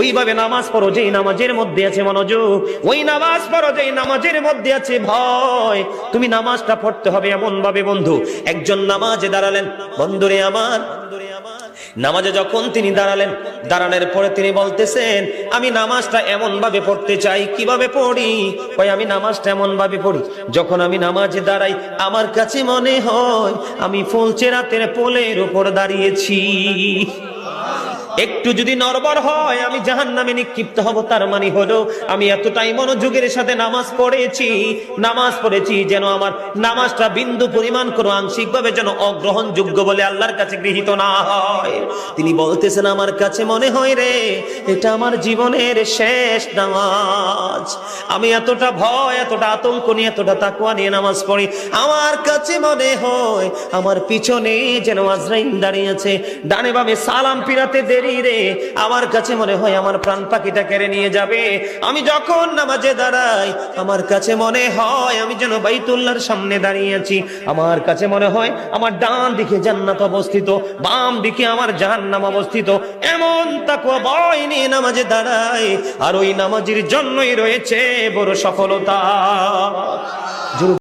ওইভাবে নামাজ পড়ো যেই নামাজের মধ্যে আছে মনোযোগ, ওই নামাজ পড়ো যেই নামাজের মধ্যে আছে ভয়। তুমি নামাজটা পড়তে হবে এমন ভাবে বন্ধু, একজন নামাজে দাঁড়ালেন, বন্ধুরে আমার, নামাজে যখন তিনি দাঁড়ালেন, দাঁড়ানোর পরে তিনি বলতেছেন আমি নামাজটা এমন ভাবে পড়তে চাই। কিভাবে পড়ি? কই আমি নামাজটা এমন ভাবে পড়ি, যখন আমি নামাজে দাঁড়াই আমার কাছে মনে হয় আমি ফুলচেরাতের পোলের উপর দাঁড়িয়েছি। একটু যদি নড়বড় হয় আমি জাহান্নামে নিক্ষিপ্ত হব। তার মানে হলো আমি এতটাই মনোযোগের সাথে নামাজ পড়েছি যেন আমার নামাজটা বিন্দু পরিমাণ কোনো আংশিক ভাবে যেন অগ্রহণযোগ্য বলে আল্লাহর কাছে গৃহীত না হয়। তিনি বলতেছেন আমার কাছে মনে হয় রে এটা আমার জীবনের শেষ নামাজ। আমি এতটা ভয়, এতটা আতঙ্ক নিয়ে, এতটা তাকওয়া নিয়ে নামাজ পড়ি। আমার কাছে মনে হয় আমার পিছনে যেন আজরাইল দাঁড়িয়ে আছে, ডানে বামে সালাম ফিরাতে দেরি রে, আমার কাছে মনে হয় আমার প্রাণ পাখিটা কেড়ে নিয়ে যাবে। আমি যখন নামাজে দাঁড়াই আমার কাছে মনে হয় আমি যেন বাইতুল্লাহর সামনে দাঁড়িয়ে আছি। আমার কাছে মনে হয় আমার ডান দিকে জান্নাত অবস্থিত, বাম দিকে আমার জাহান্নাম অবস্থিত। এমন তাকওয়া ভয় নিয়ে নামাজে দাঁড়াই, আর ওই নামাজের জন্যই রয়েছে বড় সফলতা।